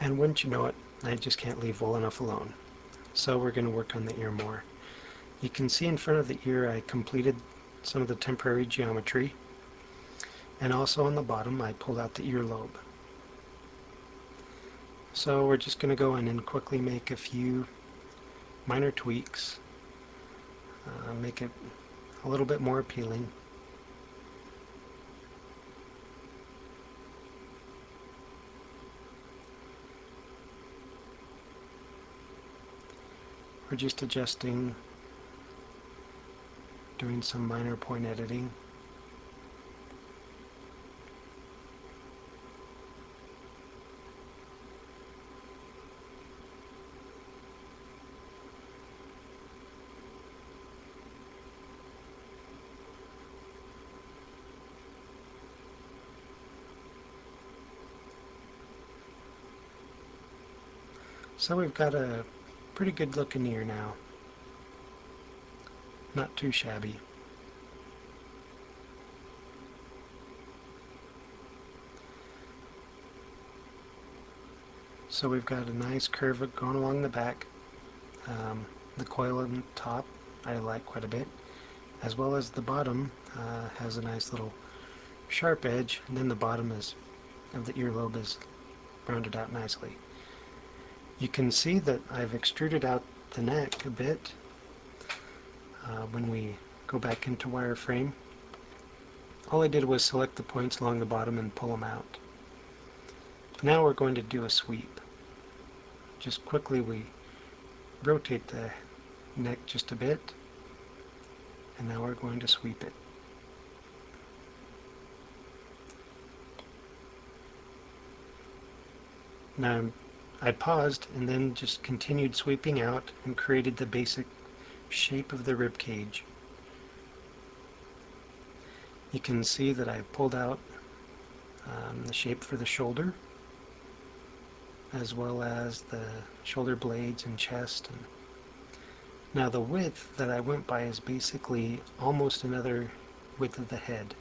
And wouldn't you know it, I just can't leave well enough alone. So we're going to work on the ear more. You can see in front of the ear I completed some of the temporary geometry, and also on the bottom I pulled out the earlobe. So we're just going to go in and quickly make a few minor tweaks, make it a little bit more appealing. We're just adjusting, doing some minor point editing. So we've got a pretty good looking ear now. Not too shabby. So we've got a nice curve going along the back. The coil on the top I like quite a bit, as well as the bottom has a nice little sharp edge, and then the bottom of the earlobe is rounded out nicely. You can see that I've extruded out the neck a bit when we go back into wireframe. All I did was select the points along the bottom and pull them out. Now we're going to do a sweep. Just quickly we rotate the neck just a bit, and now we're going to sweep it. Now I paused and then just continued sweeping out and created the basic shape of the rib cage. You can see that I pulled out the shape for the shoulder, as well as the shoulder blades and chest. And now the width that I went by is basically almost another width of the head.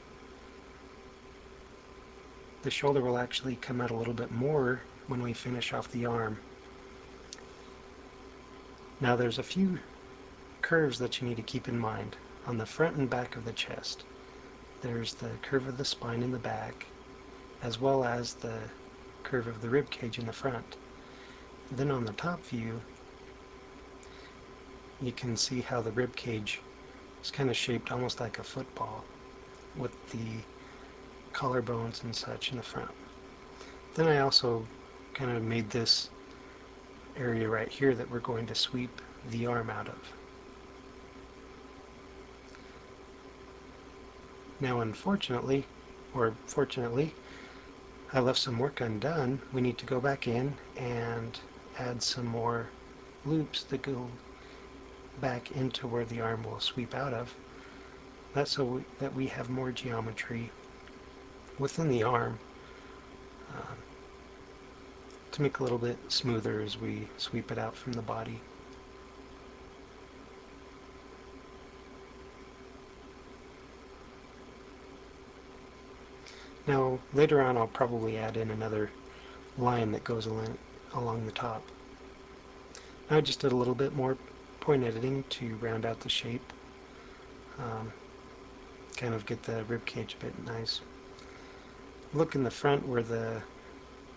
The shoulder will actually come out a little bit more when we finish off the arm. Now there's a few curves that you need to keep in mind. On the front and back of the chest, there's the curve of the spine in the back, as well as the curve of the rib cage in the front. Then on the top view, you can see how the rib cage is kind of shaped almost like a football, with the collarbones and such in the front. Then I also kind of made this area right here that we're going to sweep the arm out of. Now unfortunately, or fortunately, I left some work undone. We need to go back in and add some more loops that go back into where the arm will sweep out of. That's so that we have more geometry within the arm to make it a little bit smoother as we sweep it out from the body. Now later on I'll probably add in another line that goes along the top. Now I just did a little bit more point editing to round out the shape, kind of get the rib cage a bit nice. Look in the front where the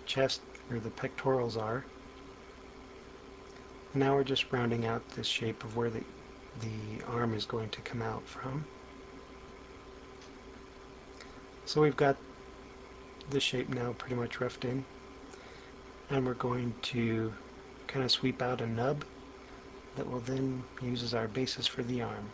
chest or the pectorals are. Now we're just rounding out this shape of where the arm is going to come out from. So we've got the shape now pretty much roughed in, and we're going to kind of sweep out a nub that will then use as our basis for the arm.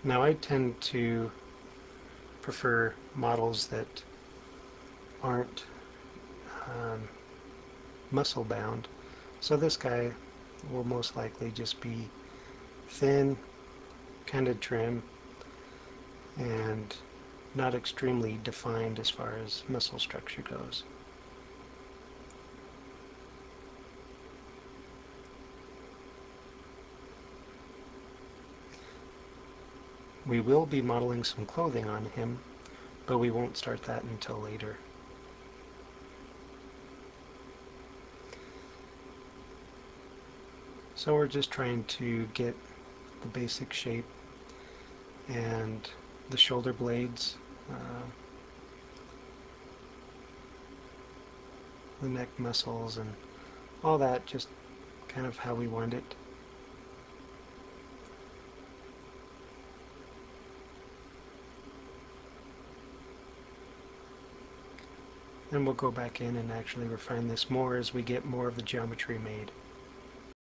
Now I tend to prefer models that aren't muscle bound, so this guy will most likely just be thin, kind of trim, and not extremely defined as far as muscle structure goes. We will be modeling some clothing on him, but we won't start that until later. So we're just trying to get the basic shape and the shoulder blades, the neck muscles, and all that, just kind of how we want it. And we'll go back in and actually refine this more as we get more of the geometry made.